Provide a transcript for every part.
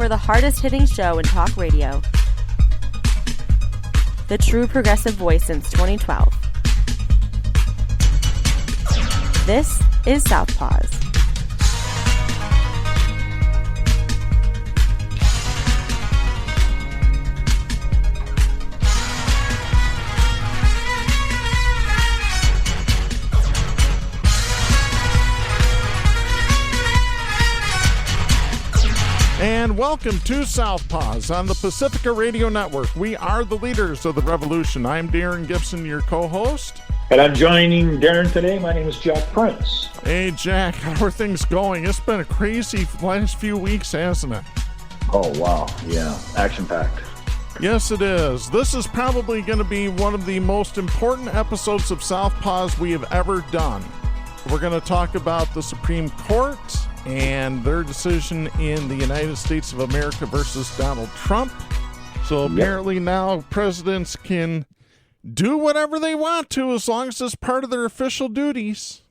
for the hardest-hitting show in talk radio. The true progressive voice since 2012. This is Southpaws. And welcome to Southpaws on the Pacifica Radio Network. We are the leaders of the revolution. I'm Darren Gibson, your co-host. And I'm joining Darren today. My name is Jack Prince. Hey, Jack, how are things going? It's been a crazy last few weeks, hasn't it? Oh, wow. Yeah. Action-packed. Yes, it is. This is probably going to be one of the most important episodes of Southpaws we have ever done. We're going to talk about the Supreme Court and their decision in the United States of America versus Donald Trump. So apparently now presidents can do whatever they want to as long as it's part of their official duties.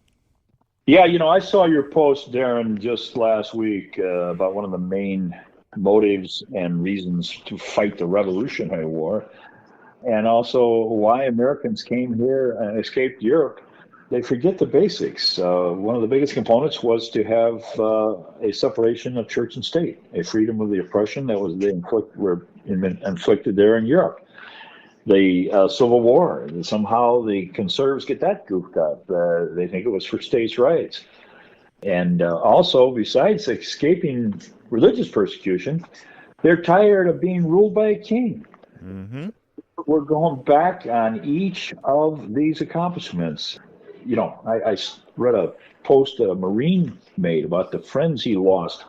Yeah, you know, I saw your post, Darren, just last week about one of the main motives and reasons to fight the Revolutionary War, and also why Americans came here and escaped Europe. They forget the basics. One of the biggest components was to have a separation of church and state, a freedom of the oppression that was inflicted there in Europe. The Civil War, somehow the conservatives get that goofed up. They think it was for states' rights. And also, besides escaping religious persecution, they're tired of being ruled by a king. Mm-hmm. We're going back on each of these accomplishments. You know, I read a post a Marine made about the friends he lost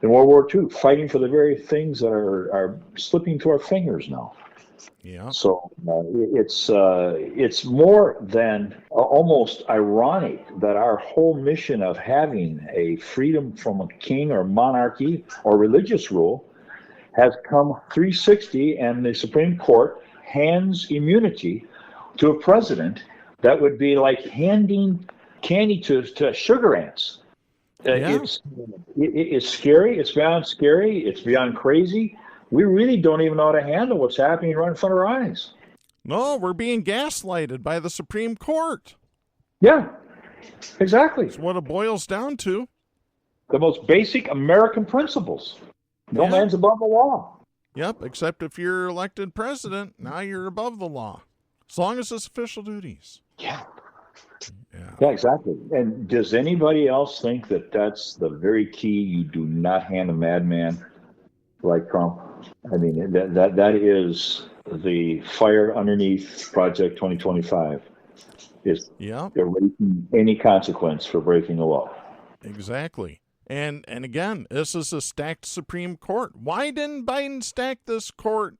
in World War II, fighting for the very things that are slipping through our fingers now. Yeah. So it's more than almost ironic that our whole mission of having a freedom from a king or monarchy or religious rule has come 360, and the Supreme Court hands immunity to a president. That would be like handing candy to sugar ants. Yeah. It's scary. It's beyond scary. It's beyond crazy. We really don't even know how to handle what's happening right in front of our eyes. No, we're being gaslighted by the Supreme Court. Yeah, exactly. That's what it boils down to. The most basic American principles. No man's above the law. Yep, except if you're elected president, now you're above the law. As long as it's official duties. Yeah, exactly. And does anybody else think that that's the very key? You do not hand a madman like Trump. I mean, that is the fire underneath Project 2025. Is erasing any consequence for breaking the law. Exactly. And again, this is a stacked Supreme Court. Why didn't Biden stack this court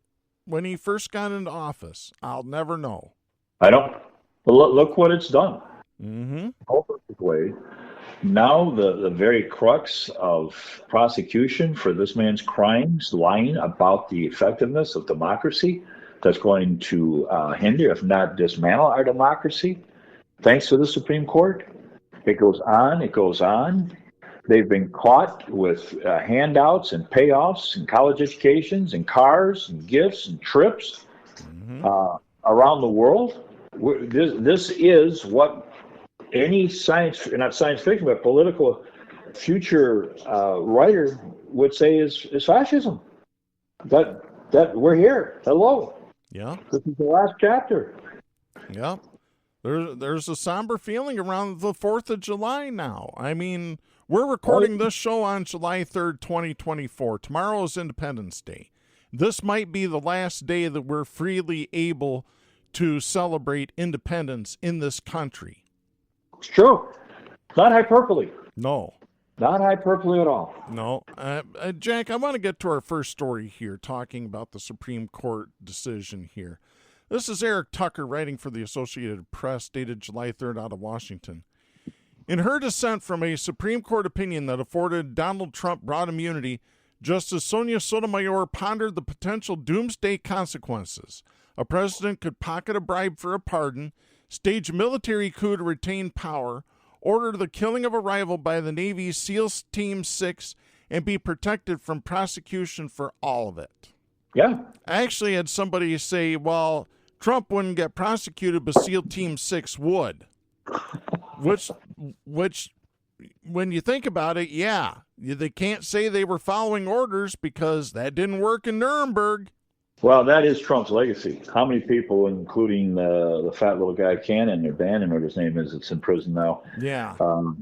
when he first got into office? I'll never know. I don't. Look what it's done. Mm-hmm. Way. Now the very crux of prosecution for this man's crimes, lying about the effectiveness of democracy, that's going to hinder, if not dismantle, our democracy. Thanks to the Supreme Court. It goes on. It goes on. They've been caught with handouts and payoffs and college educations and cars and gifts and trips around the world. This is what any not science fiction, but political future writer would say is fascism. That we're here. Hello. Yeah. This is the last chapter. Yeah. There's a somber feeling around the 4th of July now. I mean, we're recording this show on July 3rd, 2024. Tomorrow is Independence Day. This might be the last day that we're freely able to celebrate independence in this country. It's true. Not hyperbole. No. Not hyperbole at all. No. Jack, I want to get to our first story here, talking about the Supreme Court decision here. This is Eric Tucker writing for the Associated Press, dated July 3rd out of Washington. In her dissent from a Supreme Court opinion that afforded Donald Trump broad immunity, Justice Sonia Sotomayor pondered the potential doomsday consequences. A president could pocket a bribe for a pardon, stage a military coup to retain power, order the killing of a rival by the Navy's SEAL Team 6, and be protected from prosecution for all of it. Yeah. I actually had somebody say, well, Trump wouldn't get prosecuted, but SEAL Team 6 would. Which, when you think about it, yeah, they can't say they were following orders because that didn't work in Nuremberg. Well, that is Trump's legacy. How many people, including the fat little guy Cannon, or Bannon, or his name is, it's in prison now,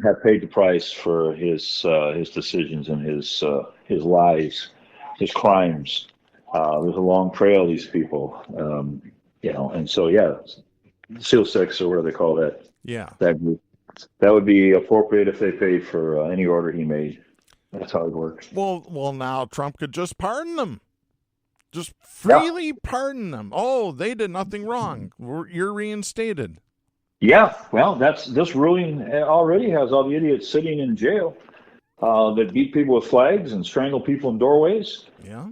have paid the price for his decisions and his lies, his crimes. There's a long trail of these people, and so, yeah, SEAL 6, or whatever they call that. Yeah. That group. That would be appropriate if they paid for any order he made. That's how it works. Well, now Trump could just pardon them. Just freely pardon them. Oh, they did nothing wrong. You're reinstated. Yeah, well, this ruling already has all the idiots sitting in jail that beat people with flags and strangle people in doorways. Yeah.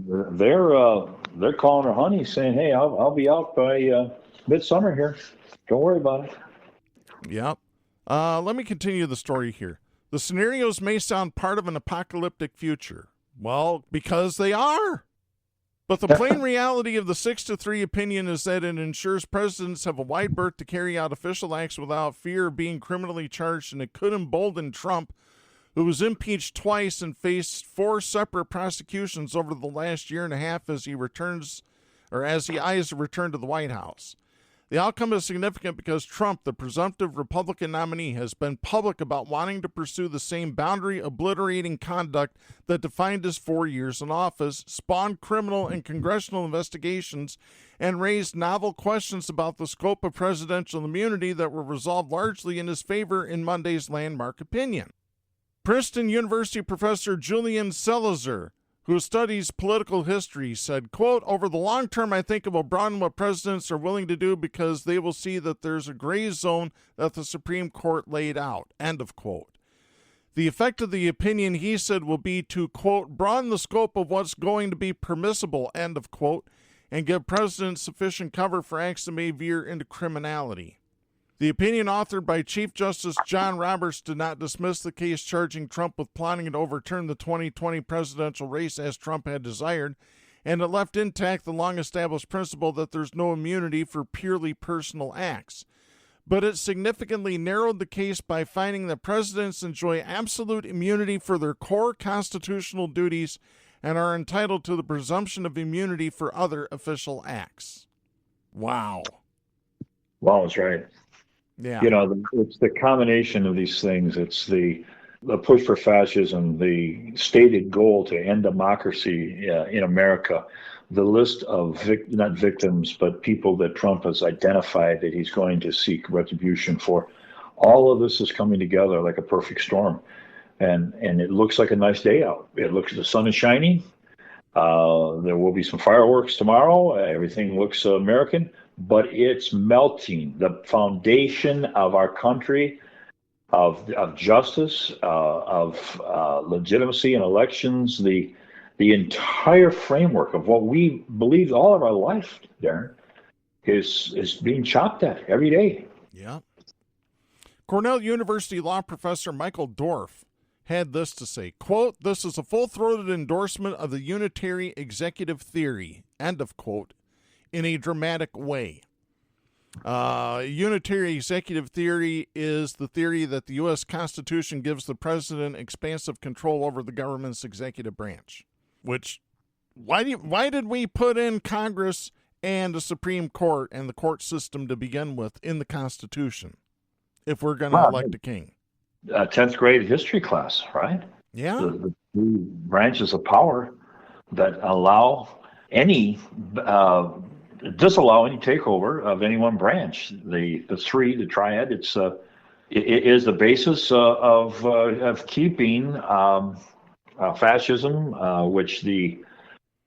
They're calling her honey, saying, "Hey, I'll be out by midsummer here. Don't worry about it." Yep. Let me continue the story here. The scenarios may sound part of an apocalyptic future. Well, because they are. But the plain reality of the 6-3 opinion is that it ensures presidents have a wide berth to carry out official acts without fear of being criminally charged, and it could embolden Trump, who was impeached twice and faced 4 separate prosecutions over the last year and a half as he eyes a return to the White House. The outcome is significant because Trump, the presumptive Republican nominee, has been public about wanting to pursue the same boundary-obliterating conduct that defined his 4 years in office, spawned criminal and congressional investigations, and raised novel questions about the scope of presidential immunity that were resolved largely in his favor in Monday's landmark opinion. Princeton University professor Julian Salazar, who studies political history, said, quote, "Over the long term, I think it will broaden what presidents are willing to do because they will see that there's a gray zone that the Supreme Court laid out," end of quote. The effect of the opinion, he said, will be to, quote, "broaden the scope of what's going to be permissible," end of quote, and give presidents sufficient cover for acts that may veer into criminality. The opinion, authored by Chief Justice John Roberts, did not dismiss the case charging Trump with plotting to overturn the 2020 presidential race as Trump had desired, and it left intact the long-established principle that there's no immunity for purely personal acts. But it significantly narrowed the case by finding that presidents enjoy absolute immunity for their core constitutional duties and are entitled to the presumption of immunity for other official acts. Wow. Wow, that's right. Yeah. It's the combination of these things. It's the push for fascism, the stated goal to end democracy in America, the list of not victims, but people that Trump has identified that he's going to seek retribution for. All of this is coming together like a perfect storm. And it looks like a nice day out. The sun is shining. There will be some fireworks tomorrow. Everything looks American. But it's melting. The foundation of our country, of justice, of legitimacy in elections, the entire framework of what we believed all of our life, Darren, is being chopped at every day. Yeah. Cornell University law professor Michael Dorff had this to say, quote, "This is a full-throated endorsement of the unitary executive theory," end of quote, in a dramatic way. Unitary executive theory is the theory that the U.S. Constitution gives the president expansive control over the government's executive branch. Which, why did we put in Congress and the Supreme Court and the court system to begin with in the Constitution if we're going to elect a king? 10th grade history class, right? Yeah. The three branches of power that allow disallow any takeover of any one branch. The triad, it is the basis of keeping fascism, which the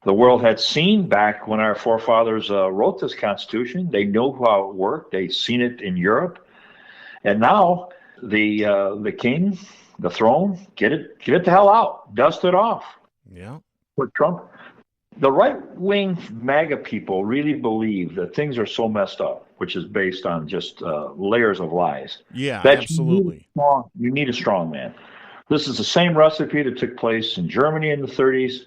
world had seen back when our forefathers wrote this Constitution. They know how it worked. They'd seen it in Europe, and now the king, the throne, get it the hell out, dust it off. Yeah. Put Trump. The right-wing MAGA people really believe that things are so messed up, which is based on just layers of lies. Yeah, that absolutely. You need a strong man. This is the same recipe that took place in Germany in the 30s.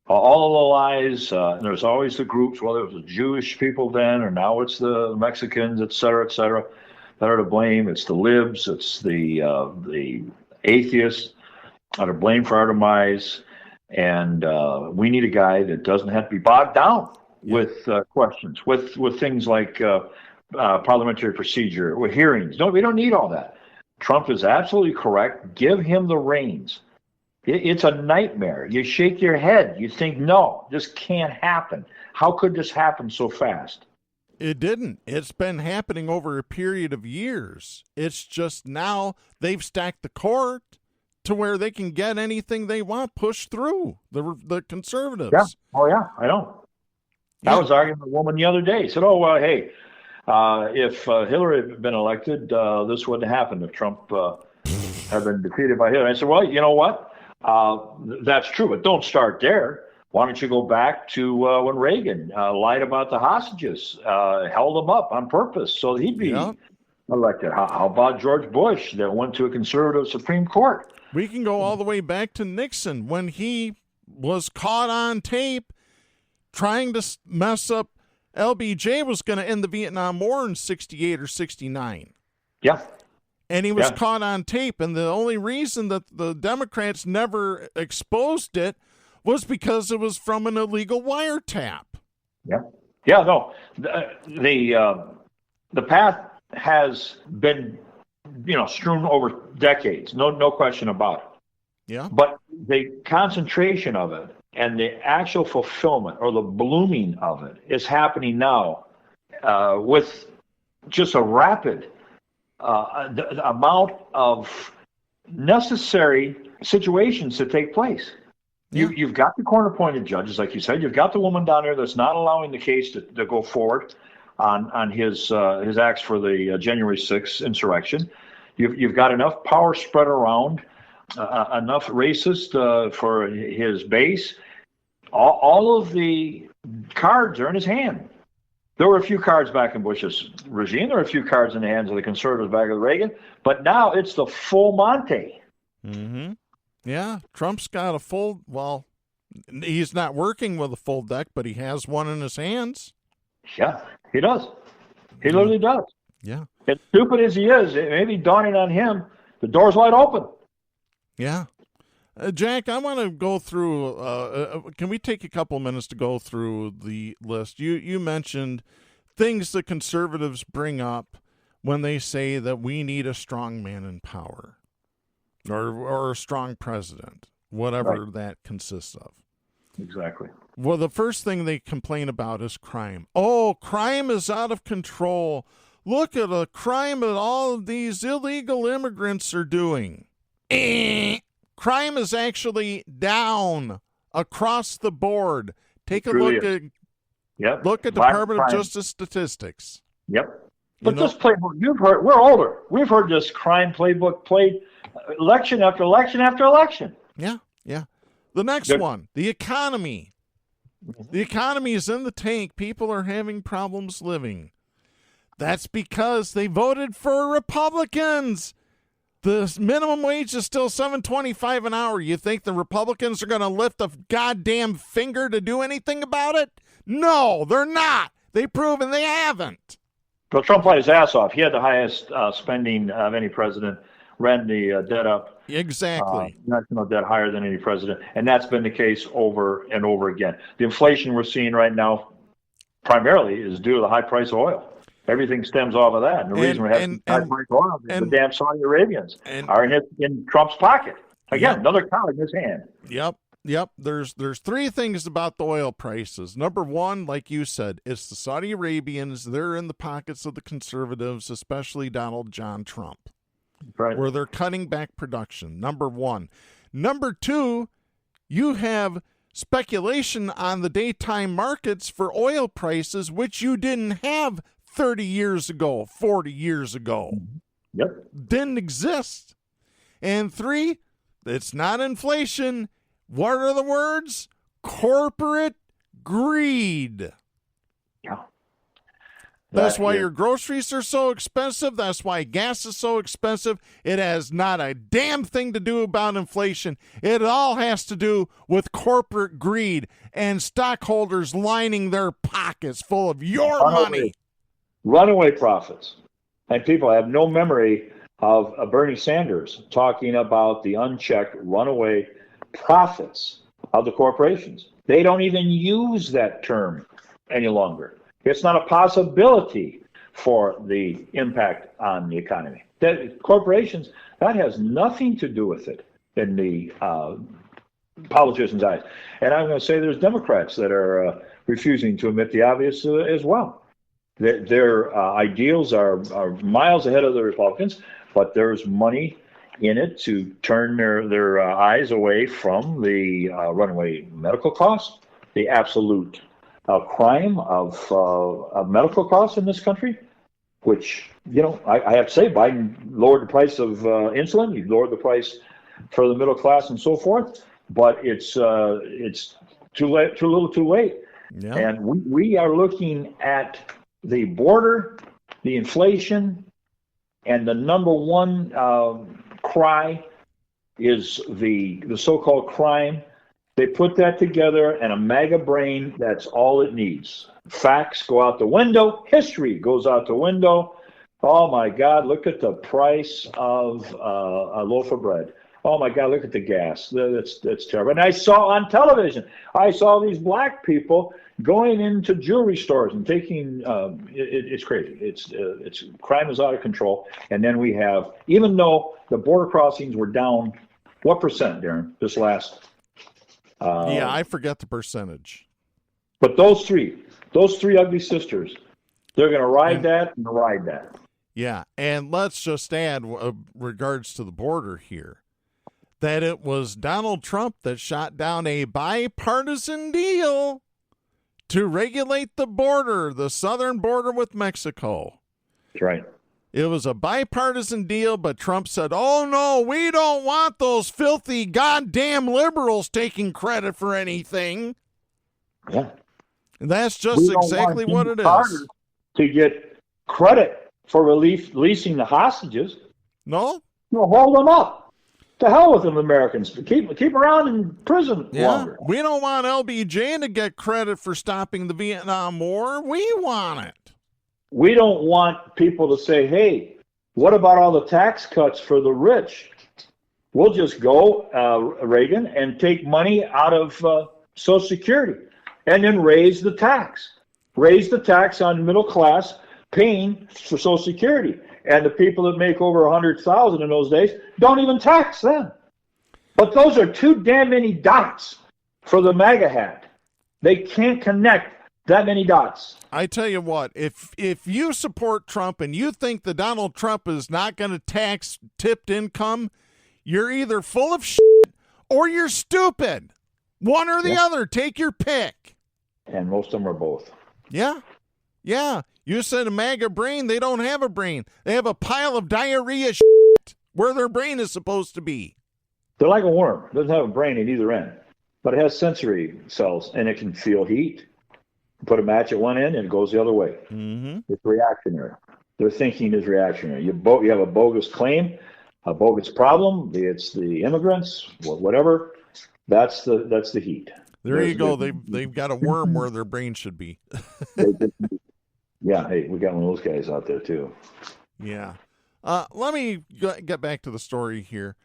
All of the lies, and there's always the groups, whether it was the Jewish people then or now it's the Mexicans, et cetera, that are to blame. It's the libs, it's the atheists that are blamed for our demise. And we need a guy that doesn't have to be bogged down with questions, with things like parliamentary procedure, with hearings. No, we don't need all that. Trump is absolutely correct. Give him the reins. It's a nightmare. You shake your head. You think, no, this can't happen. How could this happen so fast? It didn't. It's been happening over a period of years. It's just now they've stacked the court to where they can get anything they want pushed through, the conservatives. Yeah. Oh, yeah, I know. Yeah. I was arguing with a woman the other day. Said, oh, well, hey, if Hillary had been elected, this wouldn't have happened if Trump had been defeated by Hillary. I said, well, you know what? That's true, but don't start there. Why don't you go back to when Reagan lied about the hostages, held them up on purpose so he'd be elected? How about George Bush that went to a conservative Supreme Court? We can go all the way back to Nixon when he was caught on tape trying to mess up. LBJ was going to end the Vietnam War in 68 or 69. Yeah. And he was caught on tape, and the only reason that the Democrats never exposed it was because it was from an illegal wiretap. Yeah. Yeah, no. The path has been, strewn over decades. No question about it. Yeah. But the concentration of it and the actual fulfillment or the blooming of it is happening now with just a rapid the amount of necessary situations to take place. You've got the court-appointed judges, like you said. You've got the woman down there that's not allowing the case to go forward on his acts for the January 6th insurrection. You've got enough power spread around, enough racist for his base. All of the cards are in his hand. There were a few cards back in Bush's regime. There were a few cards in the hands of the conservatives back with Reagan. But now it's the full Monte. Mm-hmm. Yeah, Trump's got a full, well, he's not working with a full deck, but he has one in his hands. Yeah, he does. He literally does. Yeah. As stupid as he is, it may be dawning on him, the door's wide open. Yeah. Jack, I want to go through, can we take a couple minutes to go through the list? You mentioned things the conservatives bring up when they say that we need a strong man in power or a strong president, whatever that consists of. Exactly. Well, the first thing they complain about is crime. Oh, crime is out of control. Look at the crime that all of these illegal immigrants are doing. Crime is actually down across the board. Take a look at Department of Justice statistics. Yep. But this playbook, we're older. We've heard this crime playbook played election after election after election. Yeah, yeah. The next one, the economy. The economy is in the tank. People are having problems living. That's because they voted for Republicans. The minimum wage is still $7.25 an hour. You think the Republicans are going to lift a goddamn finger to do anything about it? No, they're not. They've proven they haven't. Well, Trump played his ass off. He had the highest spending of any president, ran the debt up. Exactly. National debt higher than any president. And that's been the case over and over again. The inflation we're seeing right now primarily is due to the high price of oil. Everything stems off of that. And the reason we're having high price of oil is the damn Saudi Arabians are in Trump's pocket. Again, another card in his hand. Yep. There's three things about the oil prices. Number one, like you said, it's the Saudi Arabians. They're in the pockets of the conservatives, especially Donald John Trump, right, where they're cutting back production. Number one. Number two, you have speculation on the daytime markets for oil prices, which you didn't have 30 years ago, 40 years ago. Yep. Didn't exist. And three, it's not inflation. What are the words? Corporate greed. Yeah. That's why your groceries are so expensive. That's why gas is so expensive. It has not a damn thing to do about inflation. It all has to do with corporate greed and stockholders lining their pockets full of your money. Runaway profits. And people have no memory of Bernie Sanders talking about the unchecked runaway profits of the corporations. They don't even use that term any longer. It's not a possibility for the impact on the economy. Corporations, that has nothing to do with it in the politicians' eyes. And I'm going to say there's Democrats that are refusing to admit the obvious as well. Their ideals are miles ahead of the Republicans, but there's money in it to turn their eyes away from the runaway medical costs, the absolute crime of medical costs in this country, which, I have to say, Biden lowered the price of insulin. He lowered the price for the middle class and so forth, but it's too late, too little, too late. Yeah. And we are looking at the border, the inflation, and the number one cry is the so-called crime. They put that together, and a MAGA brain, that's all it needs. Facts go out the window. History goes out the window. Oh, my God, look at the price of a loaf of bread. Oh, my God, look at the gas. That's terrible. And I saw on television, these black people going into jewelry stores and taking it's crazy. It's crime is out of control. And then we have, even though the border crossings were down, what percent, Darren, this last I forget the percentage. But those three ugly sisters, they're going to ride that and ride that. Yeah, and let's just add, regards to the border here, that it was Donald Trump that shot down a bipartisan deal to regulate the border, the southern border with Mexico. That's right. It was a bipartisan deal, but Trump said, oh, no, we don't want those filthy goddamn liberals taking credit for anything. Yeah. And that's just exactly what it is. To get credit for releasing the hostages. No? Hold them up. To hell with them, Americans. Keep around in prison longer. We don't want LBJ to get credit for stopping the Vietnam War. We want it. We don't want people to say, hey, what about all the tax cuts for the rich? We'll just go, Reagan, and take money out of Social Security and then raise the tax. Raise the tax on middle class paying for Social Security. And the people that make over $100,000 in those days don't even tax them. But those are too damn many dots for the MAGA hat. They can't connect that many dots. I tell you what, if you support Trump and you think that Donald Trump is not going to tax tipped income, you're either full of shit or you're stupid. One or the other. Take your pick. And most of them are both. Yeah. Yeah. You said a MAGA brain. They don't have a brain. They have a pile of diarrhea shit where their brain is supposed to be. They're like a worm. It doesn't have a brain at either end. But it has sensory cells, and it can feel heat. Put a match at one end, and it goes the other way. Mm-hmm. It's reactionary. Their thinking is reactionary. You have a bogus claim, a bogus problem. It's the immigrants, whatever. That's the heat. There you go. They've got a worm where their brain should be. Yeah. Hey, we got one of those guys out there too. Yeah. Let me get back to the story here.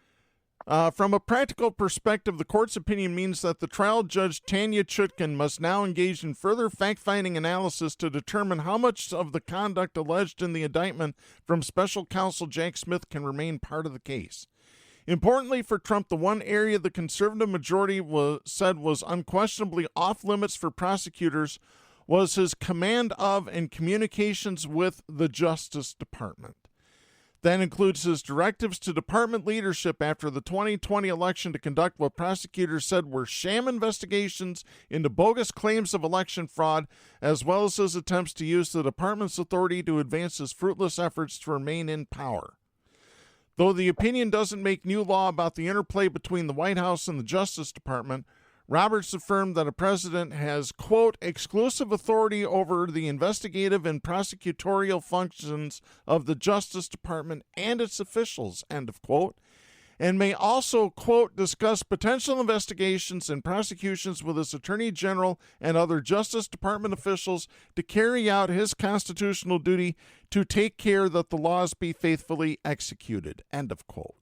From a practical perspective, the court's opinion means that the trial judge, Tanya Chutkin, must now engage in further fact-finding analysis to determine how much of the conduct alleged in the indictment from special counsel Jack Smith can remain part of the case. Importantly for Trump, the one area the conservative majority said was unquestionably off-limits for prosecutors was his command of and communications with the Justice Department. That includes his directives to department leadership after the 2020 election to conduct what prosecutors said were sham investigations into bogus claims of election fraud, as well as his attempts to use the department's authority to advance his fruitless efforts to remain in power. Though the opinion doesn't make new law about the interplay between the White House and the Justice Department, Roberts affirmed that a president has, quote, exclusive authority over the investigative and prosecutorial functions of the Justice Department and its officials, end of quote, and may also, quote, discuss potential investigations and prosecutions with his Attorney General and other Justice Department officials to carry out his constitutional duty to take care that the laws be faithfully executed, end of quote.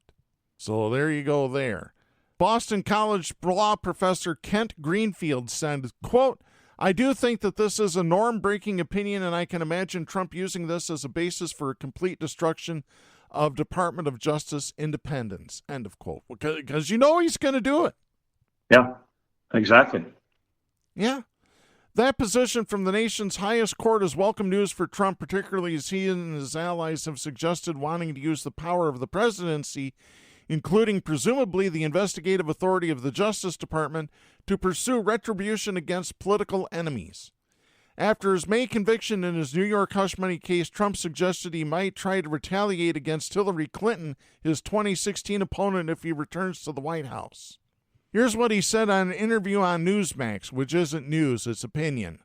So there you go there. Boston College law professor Kent Greenfield said, quote, I do think that this is a norm-breaking opinion, and I can imagine Trump using this as a basis for a complete destruction of Department of Justice independence, end of quote. Because you know he's going to do it. Yeah, exactly. Yeah. That position from the nation's highest court is welcome news for Trump, particularly as he and his allies have suggested wanting to use the power of the presidency, including presumably the investigative authority of the Justice Department, to pursue retribution against political enemies. After his May conviction in his New York hush money case, Trump suggested he might try to retaliate against Hillary Clinton, his 2016 opponent, if he returns to the White House. Here's what he said on an interview on Newsmax, which isn't news, it's opinion.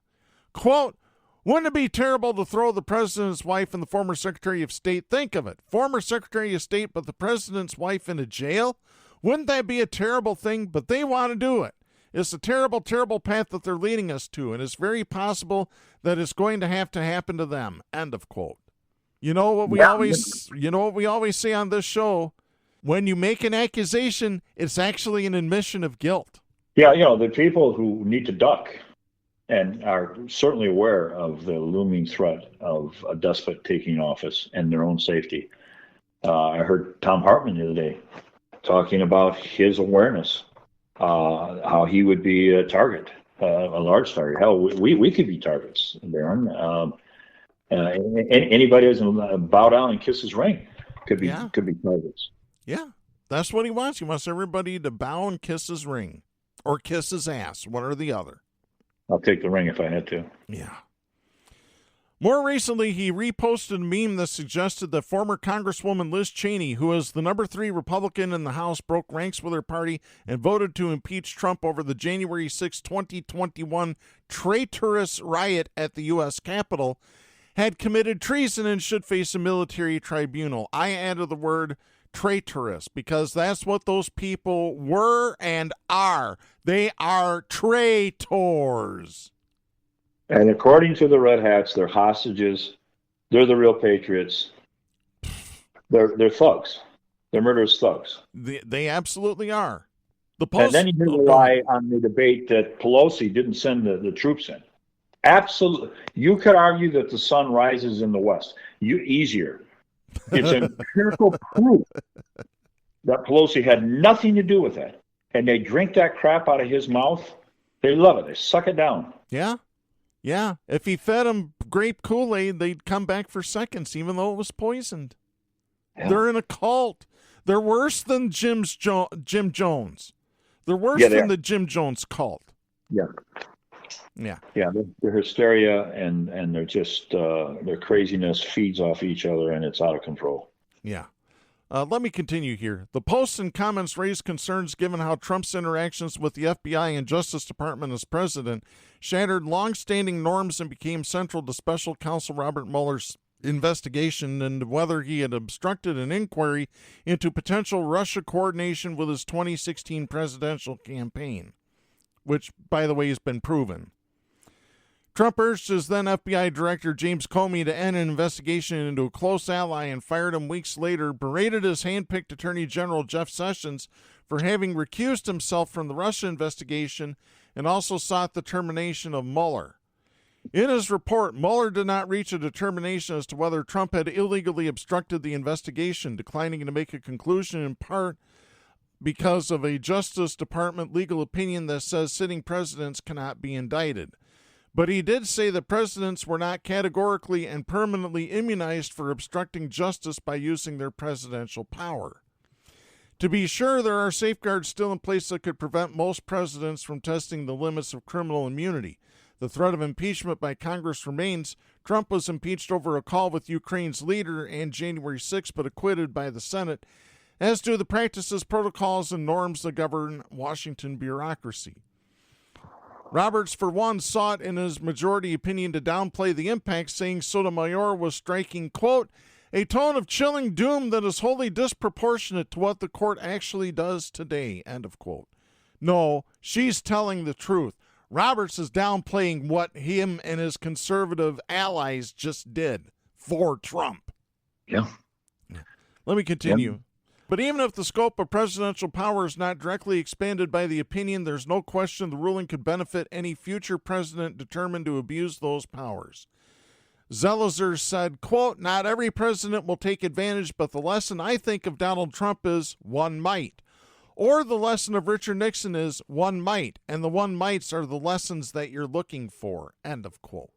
Quote, wouldn't it be terrible to throw the president's wife and the former Secretary of State? Think of it. Former Secretary of State, but the president's wife into jail? Wouldn't that be a terrible thing? But they want to do it. It's a terrible, terrible path that they're leading us to, and it's very possible that it's going to happen to them. End of quote. You know what we always say on this show? When you make an accusation, it's actually an admission of guilt. Yeah, the people who need to duck and are certainly aware of the looming threat of a despot taking office and their own safety. I heard Tom Hartman the other day talking about his awareness, how he would be a target, a large target. Hell, we could be targets, Darren. Anybody who doesn't bow down and kiss his ring could be targets. Yeah, that's what he wants. He wants everybody to bow and kiss his ring, or kiss his ass, one or the other. I'll take the ring if I had to. Yeah. More recently, he reposted a meme that suggested that former Congresswoman Liz Cheney, who is the number 3 Republican in the House, broke ranks with her party and voted to impeach Trump over the January 6, 2021 traitorous riot at the U.S. Capitol, had committed treason and should face a military tribunal. I added the word traitorous because that's what those people were and are. They are traitors. And according to the Red Hats, they're hostages. They're the real patriots. They're thugs. They're murderous thugs. They absolutely are. And then you can rely on the debate that Pelosi didn't send the troops in. Absolutely. You could argue that the sun rises in the west. Easier. It's empirical proof that Pelosi had nothing to do with that. And they drink that crap out of his mouth. They love it. They suck it down. Yeah. Yeah. If he fed them grape Kool-Aid, they'd come back for seconds, even though it was poisoned. Yeah. They're in a cult. They're worse than Jim Jones. They're worse than the Jim Jones cult. Yeah. Yeah. Yeah, their hysteria and they're just their craziness feeds off each other, and it's out of control. Yeah. Let me continue here. The posts and comments raised concerns given how Trump's interactions with the FBI and Justice Department as president shattered long-standing norms and became central to Special Counsel Robert Mueller's investigation into whether he had obstructed an inquiry into potential Russia coordination with his 2016 presidential campaign, which, by the way, has been proven. Trump urged his then FBI Director James Comey to end an investigation into a close ally and fired him weeks later, berated his hand-picked Attorney General Jeff Sessions for having recused himself from the Russia investigation, and also sought the termination of Mueller. In his report, Mueller did not reach a determination as to whether Trump had illegally obstructed the investigation, declining to make a conclusion in part because of a Justice Department legal opinion that says sitting presidents cannot be indicted. But he did say that presidents were not categorically and permanently immunized for obstructing justice by using their presidential power. To be sure, there are safeguards still in place that could prevent most presidents from testing the limits of criminal immunity. The threat of impeachment by Congress remains. Trump was impeached over a call with Ukraine's leader on January 6, but acquitted by the Senate, as do the practices, protocols, and norms that govern Washington bureaucracy. Roberts, for one, sought in his majority opinion to downplay the impact, saying Sotomayor was striking, quote, a tone of chilling doom that is wholly disproportionate to what the court actually does today, end of quote. No, she's telling the truth. Roberts is downplaying what him and his conservative allies just did for Trump. Yeah. Let me continue. Yeah. But even if the scope of presidential power is not directly expanded by the opinion, there's no question the ruling could benefit any future president determined to abuse those powers. Zelizer said, quote, not every president will take advantage, but the lesson I think of Donald Trump is one might. Or the lesson of Richard Nixon is one might, and the one mights are the lessons that you're looking for, end of quote.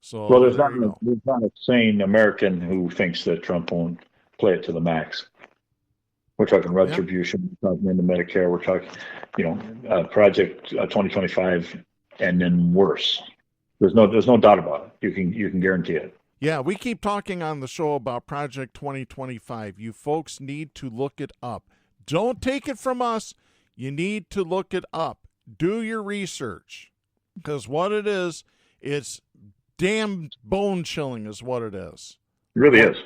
So, well, there's not a sane American who thinks that Trump won't play it to the max. We're talking retribution, we're talking into Medicare, we're talking, Project 2025, and then worse. There's no doubt about it. You can guarantee it. Yeah, we keep talking on the show about Project 2025. You folks need to look it up. Don't take it from us. You need to look it up. Do your research. Because what it is, it's damn bone-chilling is what it is. It really is.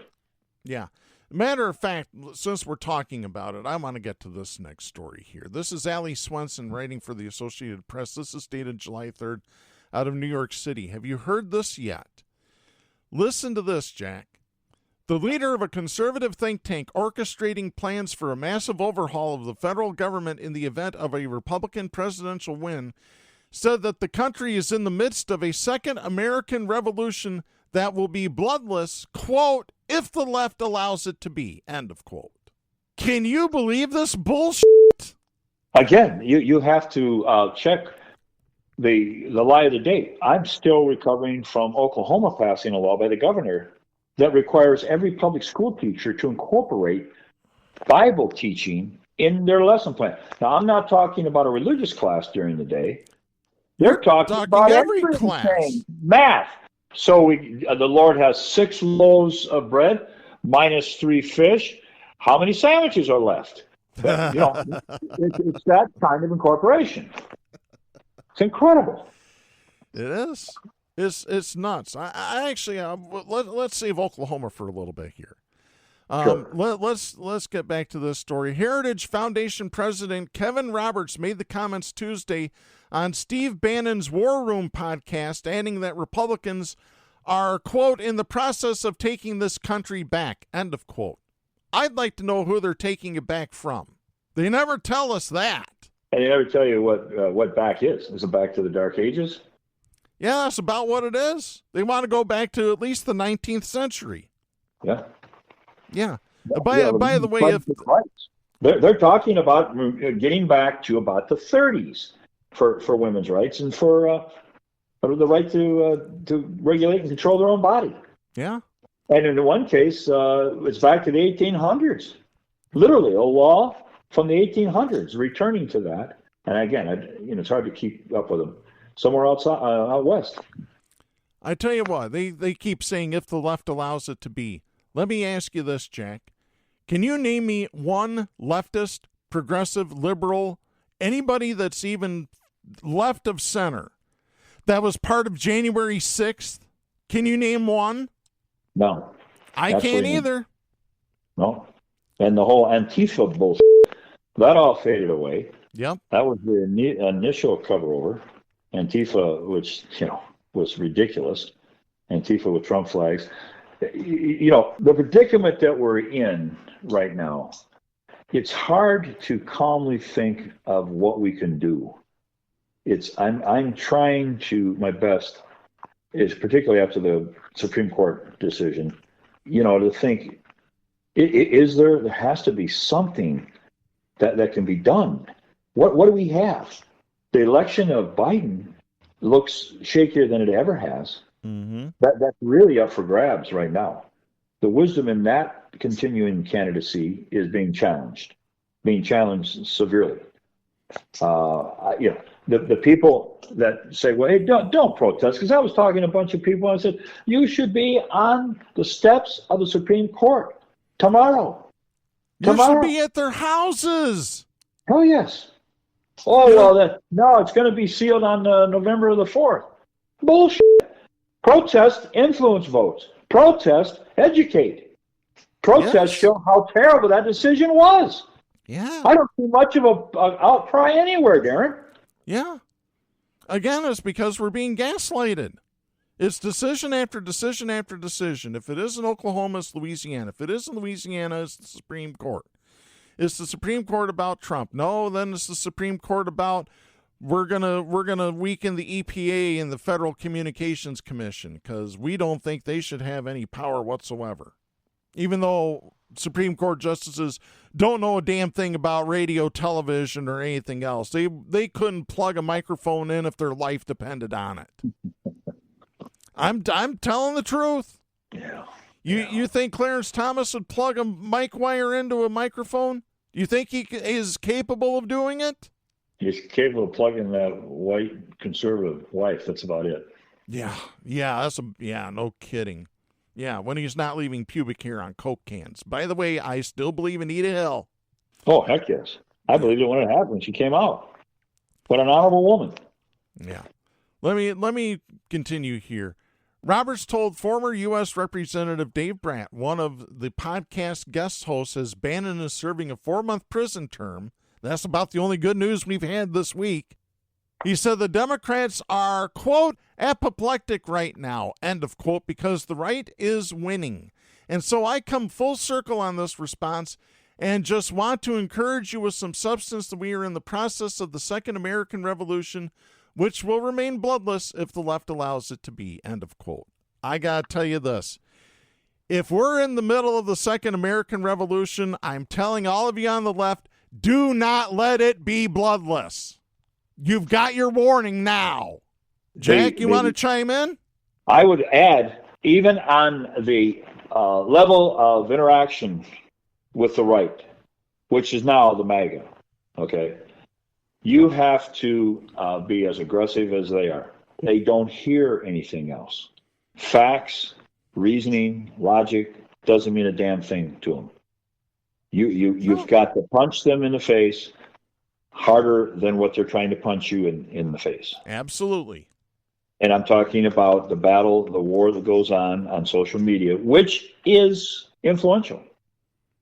Yeah. Matter of fact, since we're talking about it, I want to get to this next story here. This is Allie Swenson writing for the Associated Press. This is dated July 3rd out of New York City. Have you heard this yet? Listen to this, Jack. The leader of a conservative think tank orchestrating plans for a massive overhaul of the federal government in the event of a Republican presidential win said that the country is in the midst of a second American revolution that will be bloodless, quote, if the left allows it to be, end of quote. Can you believe this bullshit? Again, you have to check the lie of the day. I'm still recovering from Oklahoma passing a law by the governor that requires every public school teacher to incorporate Bible teaching in their lesson plan. Now, I'm not talking about a religious class during the day. They're talking about every class. Math. So the Lord has 6 loaves of bread minus 3 fish. How many sandwiches are left? But, it's that kind of incorporation. It's incredible. It is. It's nuts. I actually let's save Oklahoma for a little bit here. Sure. Let's get back to this story. Heritage Foundation President Kevin Roberts made the comments Tuesday on Steve Bannon's War Room podcast, adding that Republicans are, quote, in the process of taking this country back, end of quote. I'd like to know who they're taking it back from. They never tell us that. And they never tell you what back is. Is it back to the Dark Ages? Yeah, that's about what it is. They want to go back to at least the 19th century. Yeah. Yeah. By the way, if they're talking about getting back to about the 30s for women's rights and for the right to regulate and control their own body. Yeah. And in one case, it's back to the 1800s. Literally, a law from the 1800s returning to that. And again, it's hard to keep up with them. Somewhere out west. I tell you what, they keep saying if the left allows it to be. Let me ask you this, Jack. Can you name me one leftist, progressive, liberal, anybody that's even left of center that was part of January 6th? Can you name one? No. I can't either. No. And the whole Antifa bullshit, that all faded away. Yep. That was the initial cover over. Antifa, which, was ridiculous. Antifa with Trump flags. The predicament that we're in right now, it's hard to calmly think of what we can do. I'm trying to my best, is particularly after the Supreme Court decision, to think, there has to be something that can be done. What do we have? The election of Biden looks shakier than it ever has. Mm-hmm. That's really up for grabs right now. The wisdom in that continuing candidacy is being challenged severely. The people that say, well, hey, don't protest, because I was talking to a bunch of people and I said, you should be on the steps of the Supreme Court tomorrow. You should be at their houses. Oh, yes. Oh, well, no, it's going to be sealed on November the 4th. Bullshit. Protest, influence votes. Protest, educate. Protest, show how terrible that decision was. Yeah. I don't see much of an outcry anywhere, Darren. Yeah. Again, it's because we're being gaslighted. It's decision after decision after decision. If it isn't Oklahoma, it's Louisiana. If it isn't Louisiana, it's the Supreme Court. It's the Supreme Court about Trump. No, then it's the Supreme Court about we're gonna weaken the EPA and the Federal Communications Commission because we don't think they should have any power whatsoever. Even though Supreme Court justices don't know a damn thing about radio, television, or anything else. They couldn't plug a microphone in if their life depended on it. I'm telling the truth. Yeah. You think Clarence Thomas would plug a mic wire into a microphone? You think he is capable of doing it? He's capable of plugging that white conservative wife. That's about it. Yeah, no kidding. Yeah, when he's not leaving pubic hair on Coke cans. By the way, I still believe Anita Hill. Oh, heck yes. I believed it when it happened, when she came out. What an honorable woman. Yeah. Let me continue here. Roberts told former U.S. Representative Dave Bratt, one of the podcast guest hosts, as Bannon is serving a 4-month prison term. That's about the only good news we've had this week. He said the Democrats are, quote, apoplectic right now, end of quote, because the right is winning. And so I come full circle on this response and just want to encourage you with some substance that we are in the process of the Second American Revolution, which will remain bloodless if the left allows it to be, end of quote. I got to tell you this. If we're in the middle of the Second American Revolution, I'm telling all of you on the left, do not let it be bloodless. You've got your warning now. Jack, you want to chime in? I would add, even on the level of interaction with the right, which is now the MAGA, okay, you have to be as aggressive as they are. They don't hear anything else. Facts, reasoning, logic doesn't mean a damn thing to them. You've got to punch them in the face harder than what they're trying to punch you in the face. Absolutely. And I'm talking about the battle, the war that goes on social media, which is influential.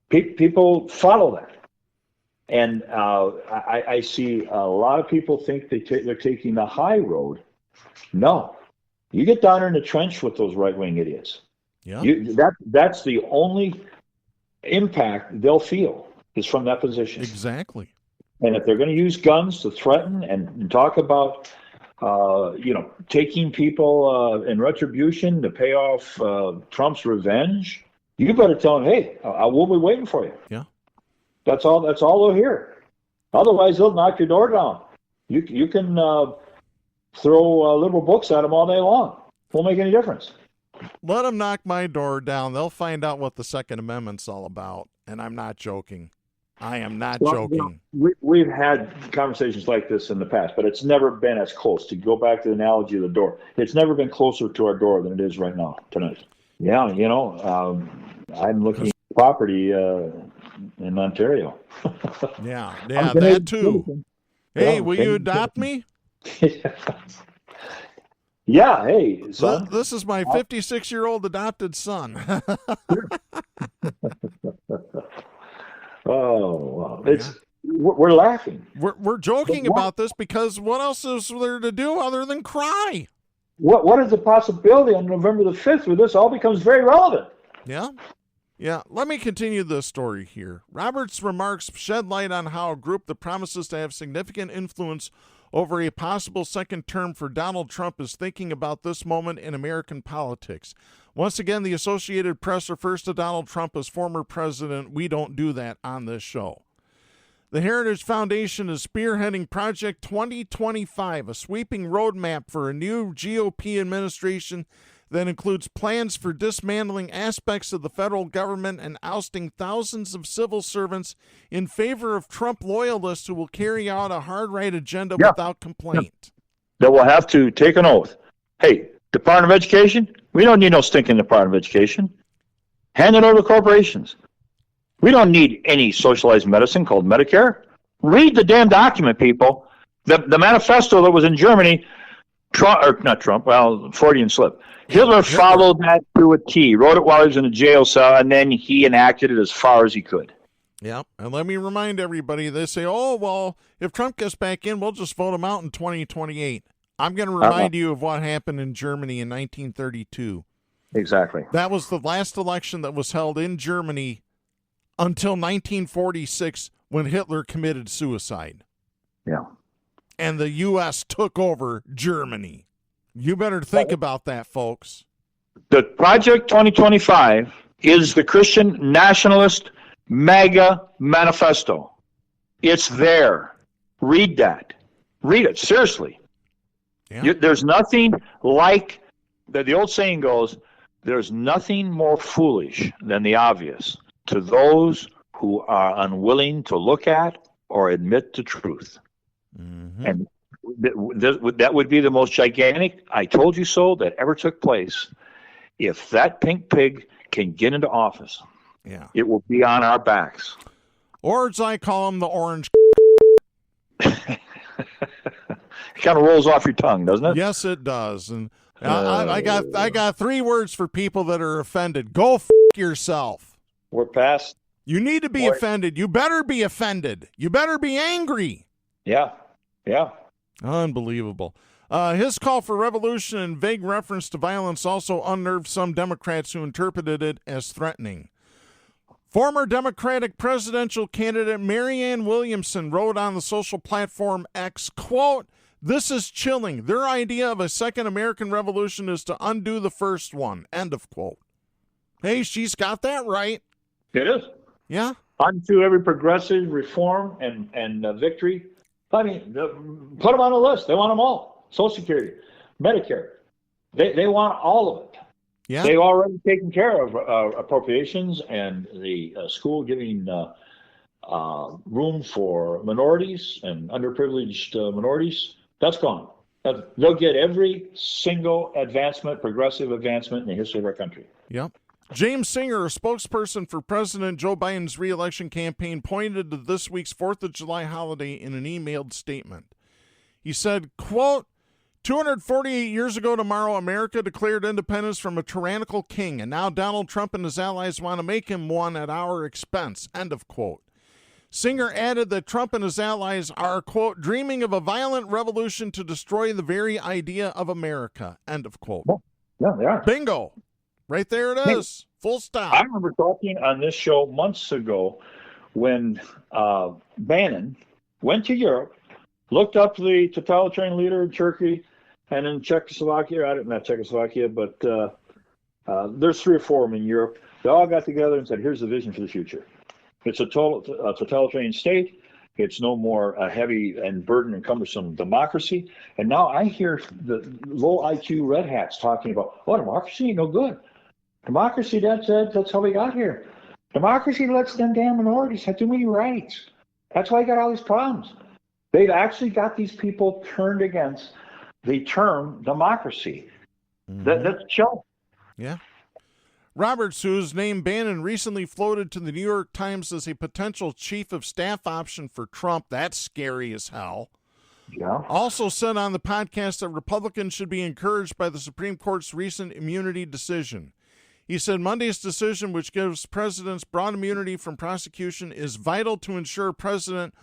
People follow that. And I see a lot of people think they're taking the high road. No. You get down in the trench with those right-wing idiots. Yeah. That's the only impact they'll feel is from that position. Exactly. And if they're going to use guns to threaten and talk about, taking people in retribution to pay off Trump's revenge, you better tell them, hey, we'll be waiting for you. Yeah. That's all they'll hear. Otherwise, they'll knock your door down. You can throw liberal books at them all day long. Won't make any difference. Let them knock my door down. They'll find out what the Second Amendment's all about. And I'm not joking. I am not joking. We've had conversations like this in the past, but it's never been as close. To go back to the analogy of the door, it's never been closer to our door than it is right now, tonight. Yeah, I'm looking at property in Ontario. Yeah, that too. Hey, will you adopt me? Yeah, hey, son. This is my 56-year-old adopted son. Oh, we're laughing. We're joking about this because what else is there to do other than cry? What is the possibility on November the 5th where this all becomes very relevant? Yeah. Let me continue this story here. Roberts' remarks shed light on how a group that promises to have significant influence over a possible second term for Donald Trump is thinking about this moment in American politics. Once again, the Associated Press refers to Donald Trump as former president. We don't do that on this show. The Heritage Foundation is spearheading Project 2025, a sweeping roadmap for a new GOP administration that includes plans for dismantling aspects of the federal government and ousting thousands of civil servants in favor of Trump loyalists who will carry out a hard-right agenda without complaint. That will have to take an oath. Hey, Department of Education, we don't need no stinking Department of Education. Hand it over to corporations. We don't need any socialized medicine called Medicare. Read the damn document, people. The manifesto that was in Germany, Freudian slip. Hitler followed that to a T, wrote it while he was in a jail cell, and then he enacted it as far as he could. Yep. And let me remind everybody, they say, oh, well, if Trump gets back in, we'll just vote him out in 2028. I'm going to remind you of what happened in Germany in 1932. Exactly. That was the last election that was held in Germany until 1946 when Hitler committed suicide. Yeah. And the U.S. took over Germany. You better think about that, folks. The Project 2025 is the Christian nationalist MAGA manifesto. It's there. Read that. Read it, seriously. Yeah. There's nothing like, the old saying goes, there's nothing more foolish than the obvious to those who are unwilling to look at or admit the truth. Mm-hmm. And that would be the most gigantic I told you so that ever took place. If that pink pig can get into office, it will be on our backs. Or as I call him, the orange. It kind of rolls off your tongue, doesn't it? Yes, it does. And I got 3 words for people that are offended. Go yourself. We're past. You need to be offended. You better be offended. You better be angry. Yeah. Unbelievable. His call for revolution and vague reference to violence also unnerved some Democrats who interpreted it as threatening. Former Democratic presidential candidate Marianne Williamson wrote on the social platform X, quote, "This is chilling. Their idea of a second American revolution is to undo the first one," end of quote. Hey, she's got that right. It is. Yeah. Undo every progressive reform and victory. I mean, put them on the list. They want them all. Social Security, Medicare. They want all of it. Yeah. They've already taken care of appropriations and the school giving room for minorities and underprivileged minorities. That's gone. They'll get every single advancement, progressive advancement in the history of our country. Yep. James Singer, a spokesperson for President Joe Biden's re-election campaign, pointed to this week's 4th of July holiday in an emailed statement. He said, quote, 248 years ago tomorrow, America declared independence from a tyrannical king, and now Donald Trump and his allies want to make him one at our expense, end of quote. Singer added that Trump and his allies are, quote, dreaming of a violent revolution to destroy the very idea of America, end of quote. Yeah, they are. Bingo. Right there it is. Full stop. I remember talking on this show months ago when Bannon went to Europe, looked up the totalitarian leader in Turkey and in Czechoslovakia. Not Czechoslovakia, but there's 3 or 4 of them in Europe. They all got together and said, here's the vision for the future. It's a totalitarian state. It's no more a heavy and burden and cumbersome democracy. And now I hear the low IQ red hats talking about, democracy ain't no good. Democracy, that's how we got here. Democracy lets them damn minorities have too many rights. That's why you got all these problems. They've actually got these people turned against the term democracy. Mm-hmm. That's chill. Yeah. Roberts, whose name Bannon recently floated to the New York Times as a potential chief of staff option for Trump, that's scary as hell. Yeah. Also said on the podcast that Republicans should be encouraged by the Supreme Court's recent immunity decision. He said Monday's decision, which gives presidents broad immunity from prosecution, is vital to ensure president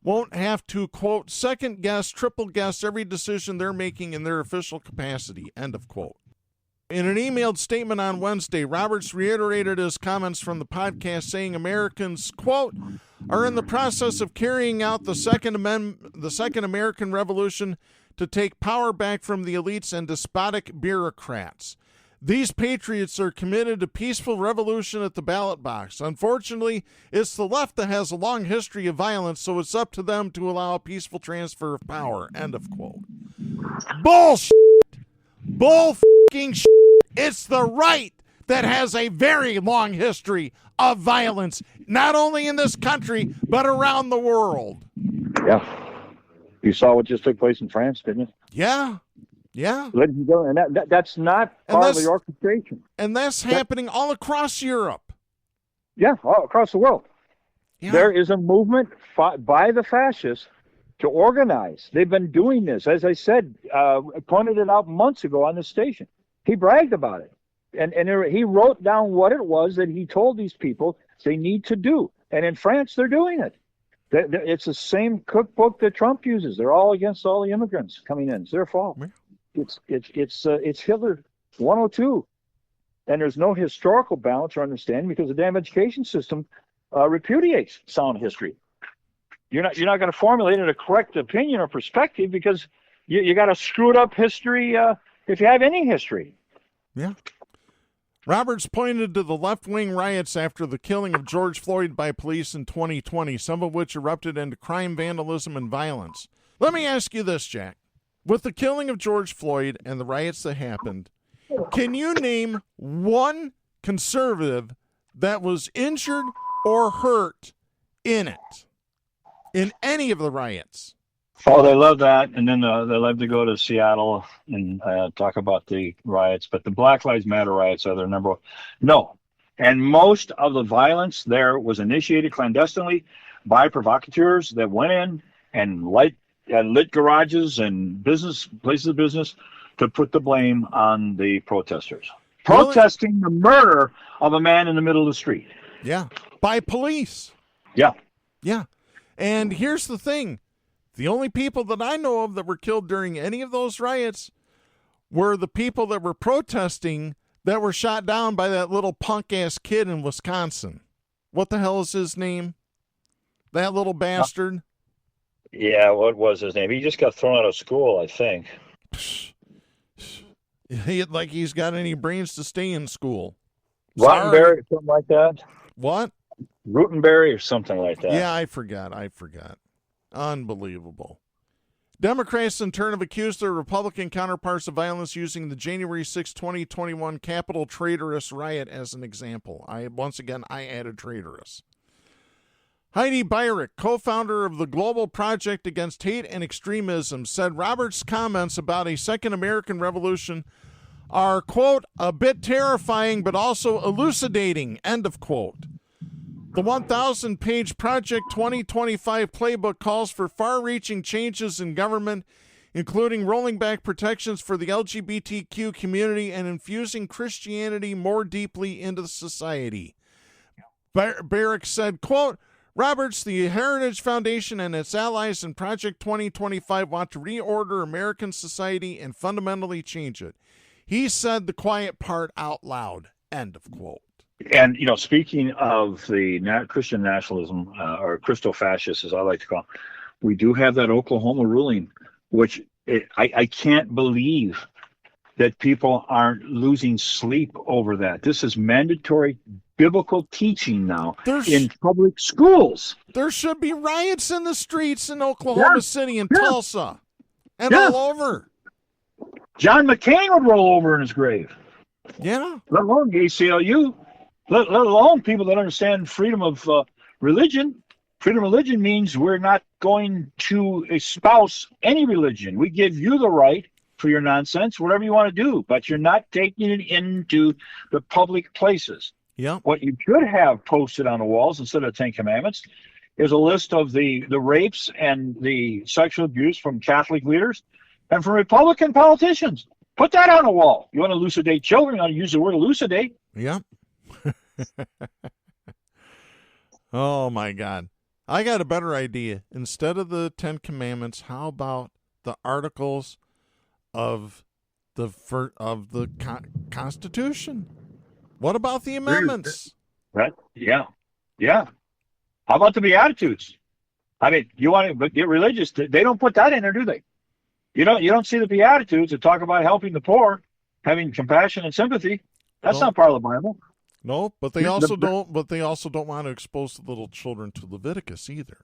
won't have to, quote, second guess, triple guess every decision they're making in their official capacity, end of quote. In an emailed statement on Wednesday, Roberts reiterated his comments from the podcast, saying Americans, quote, are in the process of carrying out the Second American Revolution to take power back from the elites and despotic bureaucrats. These patriots are committed to peaceful revolution at the ballot box. Unfortunately, it's the left that has a long history of violence, so it's up to them to allow a peaceful transfer of power. End of quote. Bullshit! Bull-f***ing shit! It's the right that has a very long history of violence, not only in this country, but around the world. Yeah. You saw what just took place in France, didn't you? Yeah. Yeah. And that's not part of the orchestration. And that's happening all across Europe. Yeah, all across the world. Yeah. There is a movement by the fascists to organize. They've been doing this. As I said, I pointed it out months ago on the station. He bragged about it. And he wrote down what it was that he told these people they need to do. And in France, they're doing it. It's the same cookbook that Trump uses. They're all against all the immigrants coming in. It's their fault. It's Hitler 102. And there's no historical balance or understanding because the damn education system repudiates sound history. You're not going to formulate a correct opinion or perspective because you got a screwed up history if you have any history. Yeah. Roberts pointed to the left-wing riots after the killing of George Floyd by police in 2020, some of which erupted into crime, vandalism, and violence. Let me ask you this, Jack. With the killing of George Floyd and the riots that happened, can you name one conservative that was injured or hurt in it, in any of the riots? Oh, they love that, and then they love to go to Seattle and talk about the riots. But the Black Lives Matter riots are their number one. No, and most of the violence there was initiated clandestinely by provocateurs that went in and lit garages and places of business to put the blame on the protesters. Protesting the murder of a man in the middle of the street. Yeah, by police. Yeah. Yeah, and here's the thing. The only people that I know of that were killed during any of those riots were the people that were protesting that were shot down by that little punk-ass kid in Wisconsin. What the hell is his name? That little bastard? Yeah, what was his name? He just got thrown out of school, I think. Like he's got any brains to stay in school. Rottenberry or something like that? What? Rutenberry or something like that. Yeah, I forgot. Unbelievable. Democrats in turn have accused their Republican counterparts of violence using the January 6, 2021 Capitol traitorous riot as an example. I added traitorous. Heidi Beirich, co-founder of the Global Project Against Hate and Extremism, said Roberts' comments about a second American Revolution are, quote, a bit terrifying but also elucidating, end of quote. The 1,000-page Project 2025 playbook calls for far-reaching changes in government, including rolling back protections for the LGBTQ community and infusing Christianity more deeply into society. Barrick said, quote, Roberts, the Heritage Foundation, and its allies in Project 2025 want to reorder American society and fundamentally change it. He said the quiet part out loud, end of quote. And, speaking of the Christian nationalism, or Christo-fascists, as I like to call them, we do have that Oklahoma ruling, which I can't believe that people aren't losing sleep over that. This is mandatory biblical teaching now in public schools. There should be riots in the streets in Oklahoma City and Tulsa and all over. John McCain would roll over in his grave. Yeah. Let alone the ACLU. Let alone people that understand freedom of religion. Freedom of religion means we're not going to espouse any religion. We give you the right for your nonsense, whatever you want to do, but you're not taking it into the public places. Yeah. What you should have posted on the walls instead of the Ten Commandments is a list of the rapes and the sexual abuse from Catholic leaders and from Republican politicians. Put that on the wall. You want to elucidate children, you want to use the word elucidate. Yeah. Oh, my God. I got a better idea. Instead of the Ten Commandments, how about the articles of the Constitution? What about the amendments? Yeah. How about the Beatitudes? I mean, you want to get religious? They don't put that in there, do they? You don't see the Beatitudes that talk about helping the poor, having compassion and sympathy. That's not part of the Bible. No, but they also don't. But they also don't want to expose the little children to Leviticus either.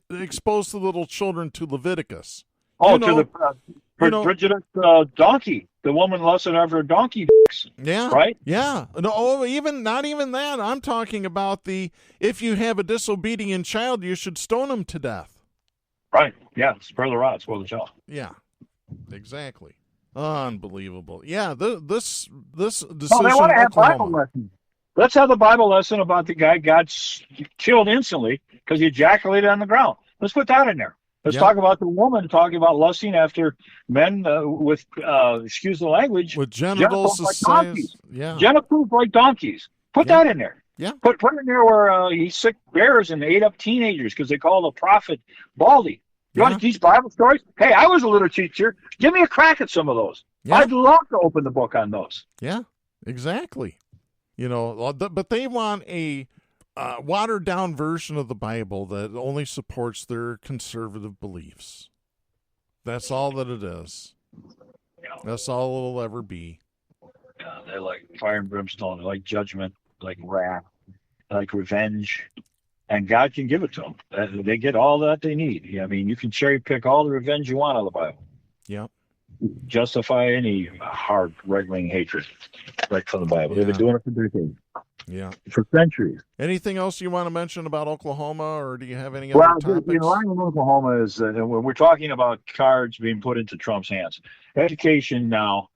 Expose the little children to Leviticus. Oh, to the Bridget donkey, the woman lusted after donkey dicks. Yeah, right. Yeah, no, not even that. I'm talking about if you have a disobedient child, you should stone him to death. Right. Yeah, spare the rod, spoil the child. Yeah, exactly. Unbelievable. Yeah, this decision. Oh, they want to have Bible lessons. Let's have the Bible lesson about the guy got killed instantly because he ejaculated on the ground. Let's put that in there. Let's talk about the woman talking about lusting after men with, excuse the language, with genitals like donkeys. Yeah. Genitals like donkeys. Put that in there. Yeah. Put it in there where he sicked bears and ate up teenagers because they call the prophet Baldy. You want to teach Bible stories? Hey, I was a little teacher. Give me a crack at some of those. Yeah. I'd love to open the book on those. Yeah, exactly. You know, but they want a watered-down version of the Bible that only supports their conservative beliefs. That's all that it is. Yeah. That's all it'll ever be. Yeah, they like fire and brimstone. They like judgment, like wrath, like revenge. And God can give it to them. They get all that they need. I mean, you can cherry pick all the revenge you want out of the Bible. Yep. Justify any hard, right-wing hatred right from the Bible. They've been doing it for decades. Yeah. For centuries. Anything else you want to mention about Oklahoma, or do you have any other topics? Well, line in Oklahoma is when we're talking about cards being put into Trump's hands. Education now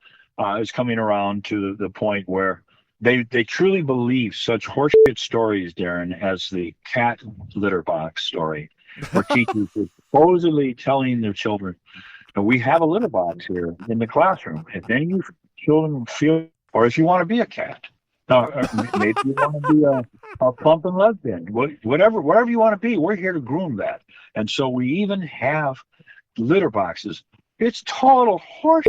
is coming around to the point where they truly believe such horseshit stories, Darren, as the cat litter box story, where teachers are supposedly telling their children, we have a litter box here in the classroom. If any of you children feel, or if you want to be a cat, maybe you want to be a plump and lesbian, whatever you want to be, we're here to groom that. And so we even have litter boxes. It's total horseshit,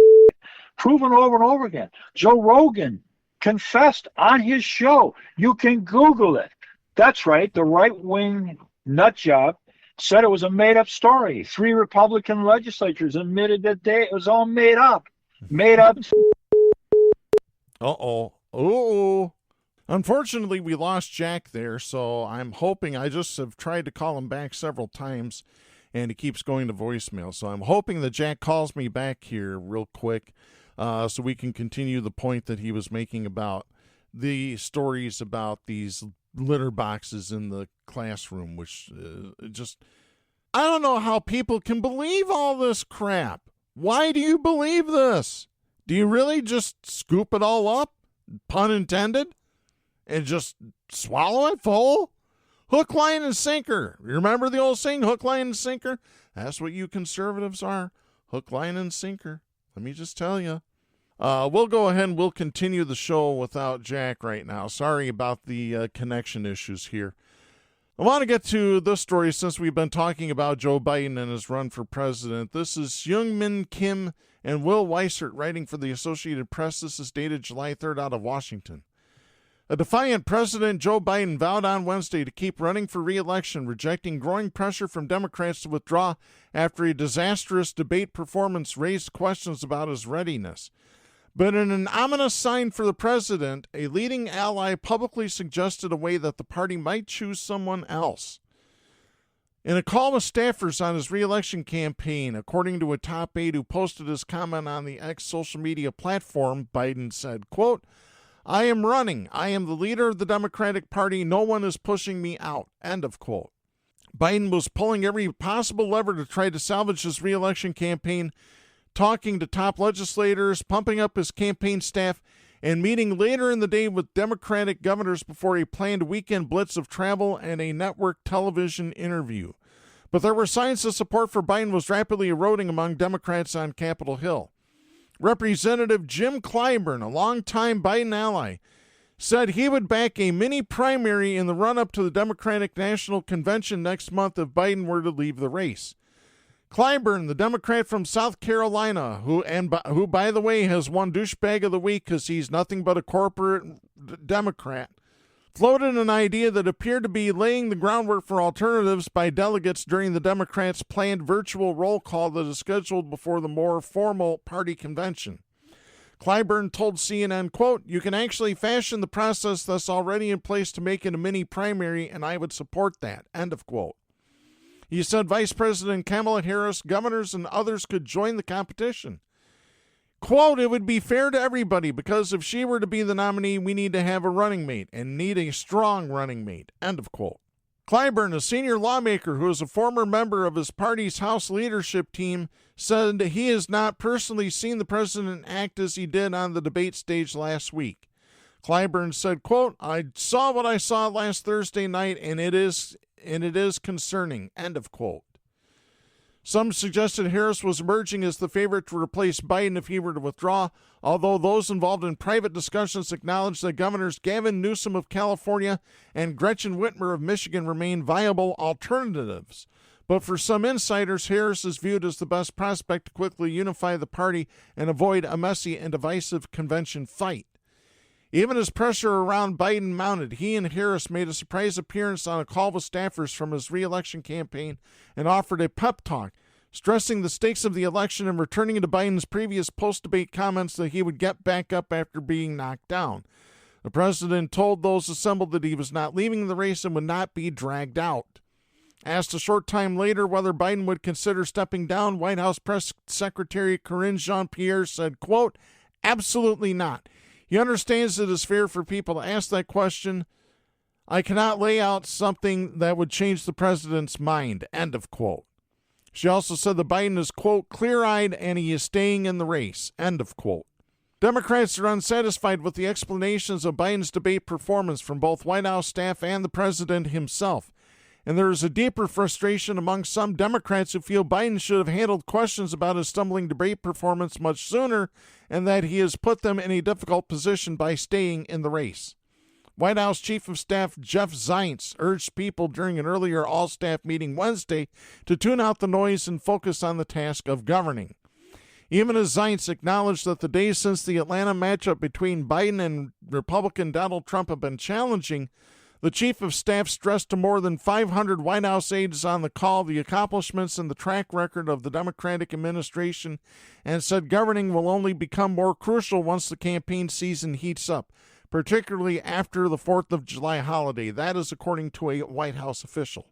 proven over and over again. Joe Rogan confessed on his show. You can Google it. That's right. The right-wing nut job said it was a made-up story. 3 Republican legislatures admitted that it was all made up. Made up. Uh-oh. Oh. Unfortunately, we lost Jack there, so I'm hoping, I just have tried to call him back several times, and he keeps going to voicemail. So I'm hoping that Jack calls me back here real quick, so we can continue the point that he was making about the stories about these litter boxes in the classroom, which I don't know how people can believe all this crap. Why do you believe this? Do you really just scoop it all up, pun intended, and just swallow it full? Hook, line, and sinker. Remember the old saying, hook, line, and sinker? That's what you conservatives are. Hook, line, and sinker. Let me just tell you. We'll go ahead and we'll continue the show without Jack right now. Sorry about the connection issues here. I want to get to this story since we've been talking about Joe Biden and his run for president. This is Youngmin Kim and Will Weissert writing for the Associated Press. This is dated July 3rd out of Washington. A defiant President Joe Biden vowed on Wednesday to keep running for re-election, rejecting growing pressure from Democrats to withdraw after a disastrous debate performance raised questions about his readiness. But in an ominous sign for the president, a leading ally publicly suggested a way that the party might choose someone else. In a call with staffers on his re-election campaign, according to a top aide who posted his comment on the X social media platform, Biden said, quote, "I am running. I am the leader of the Democratic Party. No one is pushing me out." End of quote. Biden was pulling every possible lever to try to salvage his re-election campaign, talking to top legislators, pumping up his campaign staff, and meeting later in the day with Democratic governors before a planned weekend blitz of travel and a network television interview. But there were signs that support for Biden was rapidly eroding among Democrats on Capitol Hill. Representative Jim Clyburn, a longtime Biden ally, said he would back a mini primary in the run-up to the Democratic National Convention next month if Biden were to leave the race. Clyburn, the Democrat from South Carolina, who, by the way, has won douchebag of the week because he's nothing but a corporate Democrat, floated an idea that appeared to be laying the groundwork for alternatives by delegates during the Democrats' planned virtual roll call that is scheduled before the more formal party convention. Clyburn told CNN, quote, "You can actually fashion the process that's already in place to make it a mini primary, and I would support that." End of quote. He said Vice President Kamala Harris, governors, and others could join the competition. Quote, "It would be fair to everybody because if she were to be the nominee, we need to have a running mate and need a strong running mate." End of quote. Clyburn, a senior lawmaker who is a former member of his party's House leadership team, said he has not personally seen the president act as he did on the debate stage last week. Clyburn said, quote, "I saw what I saw last Thursday night, and it is concerning," end of quote. Some suggested Harris was emerging as the favorite to replace Biden if he were to withdraw, although those involved in private discussions acknowledged that Governors Gavin Newsom of California and Gretchen Whitmer of Michigan remain viable alternatives. But for some insiders, Harris is viewed as the best prospect to quickly unify the party and avoid a messy and divisive convention fight. Even as pressure around Biden mounted, he and Harris made a surprise appearance on a call with staffers from his re-election campaign and offered a pep talk, stressing the stakes of the election and returning to Biden's previous post-debate comments that he would get back up after being knocked down. The president told those assembled that he was not leaving the race and would not be dragged out. Asked a short time later whether Biden would consider stepping down, White House Press Secretary Karine Jean-Pierre said, quote, "Absolutely not. He understands it is fair for people to ask that question. I cannot lay out something that would change the president's mind," end of quote. She also said that Biden is, quote, "clear-eyed and he is staying in the race," end of quote. Democrats are unsatisfied with the explanations of Biden's debate performance from both White House staff and the president himself. And there is a deeper frustration among some Democrats who feel Biden should have handled questions about his stumbling debate performance much sooner and that he has put them in a difficult position by staying in the race. White House Chief of Staff Jeff Zients urged people during an earlier all-staff meeting Wednesday to tune out the noise and focus on the task of governing. Even as Zients acknowledged that the days since the Atlanta matchup between Biden and Republican Donald Trump have been challenging, the Chief of Staff stressed to more than 500 White House aides on the call the accomplishments and the track record of the Democratic administration and said governing will only become more crucial once the campaign season heats up, particularly after the 4th of July holiday. That is according to a White House official.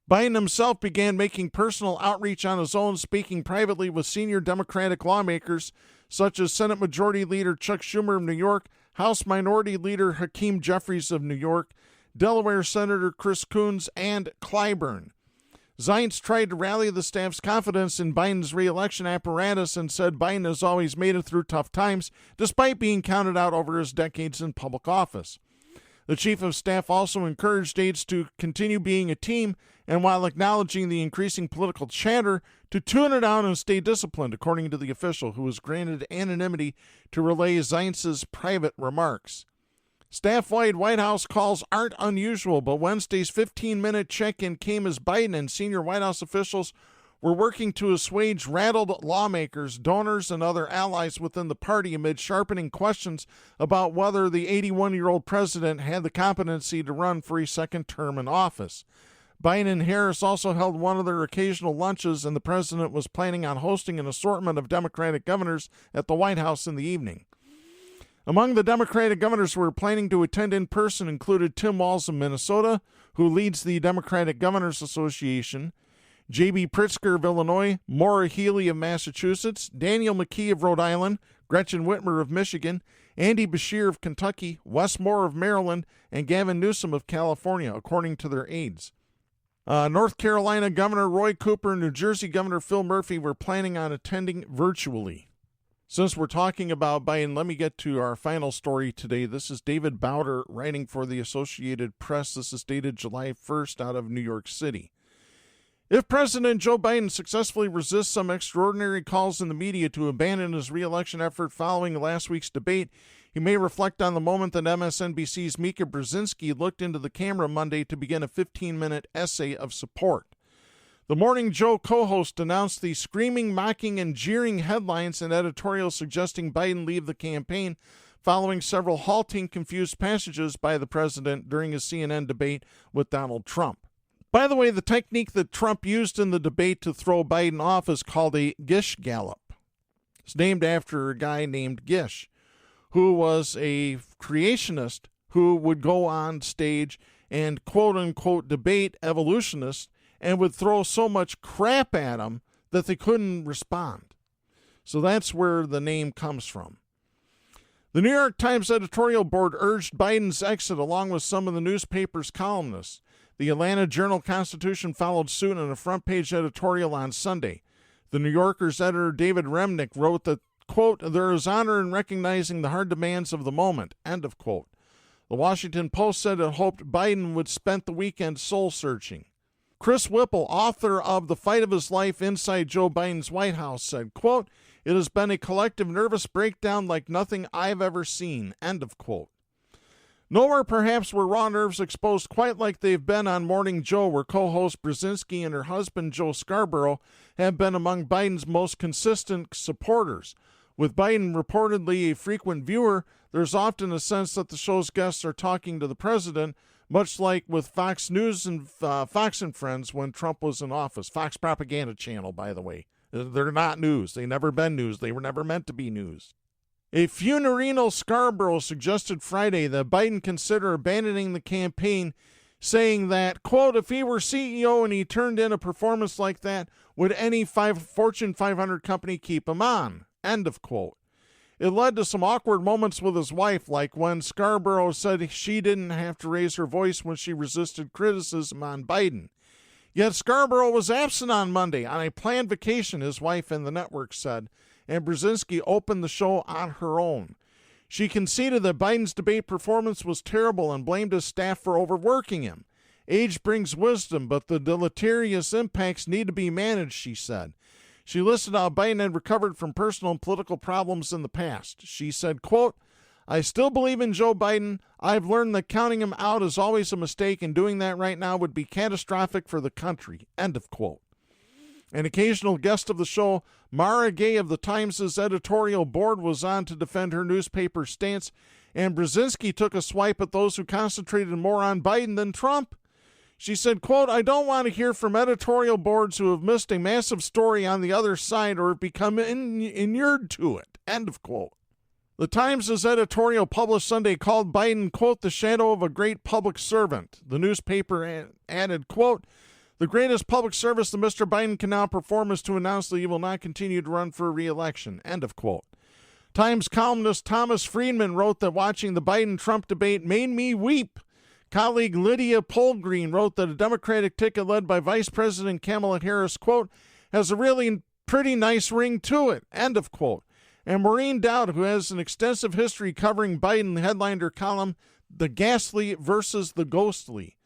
Biden himself began making personal outreach on his own, speaking privately with senior Democratic lawmakers such as Senate Majority Leader Chuck Schumer of New York, House Minority Leader Hakeem Jeffries of New York, Delaware Senator Chris Coons, and Clyburn. Zients tried to rally the staff's confidence in Biden's re-election apparatus and said Biden has always made it through tough times, despite being counted out over his decades in public office. The Chief of Staff also encouraged aides to continue being a team and, while acknowledging the increasing political chatter, to tune it down and stay disciplined, according to the official, who was granted anonymity to relay Zients' private remarks. Staff-wide White House calls aren't unusual, but Wednesday's 15-minute check-in came as Biden and senior White House officials were working to assuage rattled lawmakers, donors, and other allies within the party amid sharpening questions about whether the 81-year-old president had the competency to run for a second term in office. Biden and Harris also held one of their occasional lunches, and the president was planning on hosting an assortment of Democratic governors at the White House in the evening. Among the Democratic governors who were planning to attend in person included Tim Walz of Minnesota, who leads the Democratic Governors Association, J.B. Pritzker of Illinois, Maura Healey of Massachusetts, Daniel McKee of Rhode Island, Gretchen Whitmer of Michigan, Andy Beshear of Kentucky, Wes Moore of Maryland, and Gavin Newsom of California, according to their aides. North Carolina Governor Roy Cooper and New Jersey Governor Phil Murphy were planning on attending virtually. Since we're talking about Biden, let me get to our final story today. This is David Bowder writing for the Associated Press. This is dated July 1st out of New York City. If President Joe Biden successfully resists some extraordinary calls in the media to abandon his re-election effort following last week's debate, he may reflect on the moment that MSNBC's Mika Brzezinski looked into the camera Monday to begin a 15-minute essay of support. The Morning Joe co-host announced the screaming, mocking, and jeering headlines and editorials suggesting Biden leave the campaign following several halting, confused passages by the president during his CNN debate with Donald Trump. By the way, the technique that Trump used in the debate to throw Biden off is called a Gish Gallop. It's named after a guy named Gish, who was a creationist who would go on stage and quote-unquote debate evolutionists and would throw so much crap at them that they couldn't respond. So that's where the name comes from. The New York Times editorial board urged Biden's exit along with some of the newspaper's columnists. The Atlanta Journal-Constitution followed suit in a front-page editorial on Sunday. The New Yorker's editor David Remnick wrote that, quote, there is honor in recognizing the hard demands of the moment, end of quote. The Washington Post said it hoped Biden would spend the weekend soul-searching. Chris Whipple, author of The Fight of His Life Inside Joe Biden's White House, said, quote, it has been a collective nervous breakdown like nothing I've ever seen, end of quote. Nowhere perhaps were raw nerves exposed quite like they've been on Morning Joe, where co-host Brzezinski and her husband Joe Scarborough have been among Biden's most consistent supporters. With Biden reportedly a frequent viewer, there's often a sense that the show's guests are talking to the president, much like with Fox News and Fox and Friends when Trump was in office. Fox propaganda channel, by the way. They're not news. They've never been news. They were never meant to be news. A funereal Scarborough suggested Friday that Biden consider abandoning the campaign, saying that, quote, if he were CEO and he turned in a performance like that, would any Fortune 500 company keep him on, end of quote. It led to some awkward moments with his wife, like when Scarborough said she didn't have to raise her voice when she resisted criticism on Biden. Yet Scarborough was absent on Monday on a planned vacation, his wife and the network said, and Brzezinski opened the show on her own. She conceded that Biden's debate performance was terrible and blamed his staff for overworking him. Age brings wisdom, but the deleterious impacts need to be managed, she said. She listed how Biden had recovered from personal and political problems in the past. She said, quote, I still believe in Joe Biden. I've learned that counting him out is always a mistake, and doing that right now would be catastrophic for the country, end of quote. An occasional guest of the show, Mara Gay of the Times' editorial board, was on to defend her newspaper's stance, and Brzezinski took a swipe at those who concentrated more on Biden than Trump. She said, quote, I don't want to hear from editorial boards who have missed a massive story on the other side or have become inured to it, end of quote. The Times' editorial published Sunday called Biden, quote, the shadow of a great public servant. The newspaper added, quote, the greatest public service that Mr. Biden can now perform is to announce that he will not continue to run for re-election, end of quote. Times columnist Thomas Friedman wrote that watching the Biden-Trump debate made me weep. Colleague Lydia Polgreen wrote that a Democratic ticket led by Vice President Kamala Harris, quote, has a really pretty nice ring to it, end of quote. And Maureen Dowd, who has an extensive history covering Biden, headlined her column, The Ghastly versus the Ghostly.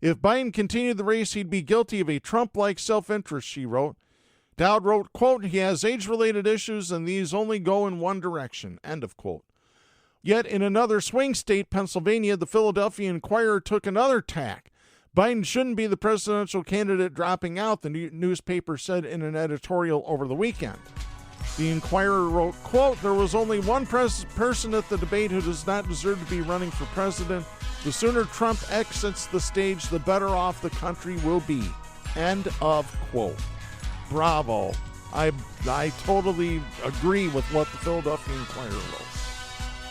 If Biden continued the race, he'd be guilty of a Trump-like self-interest, she wrote. Dowd wrote, quote, he has age-related issues and these only go in one direction, end of quote. Yet in another swing state, Pennsylvania, the Philadelphia Inquirer took another tack. Biden shouldn't be the presidential candidate dropping out, the newspaper said in an editorial over the weekend. The Inquirer wrote, quote, there was only one person at the debate who does not deserve to be running for president. The sooner Trump exits the stage, the better off the country will be. End of quote. Bravo. I totally agree with what the Philadelphia Inquirer wrote.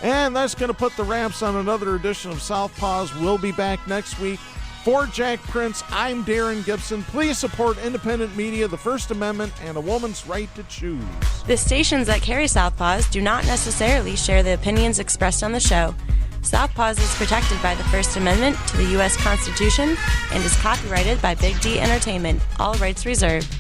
And that's going to put the wraps on another edition of Southpaws. We'll be back next week. For Jack Prince, I'm Darren Gibson. Please support independent media, the First Amendment, and a woman's right to choose. The stations that carry Southpaws do not necessarily share the opinions expressed on the show. Southpaws is protected by the First Amendment to the U.S. Constitution and is copyrighted by Big D Entertainment. All rights reserved.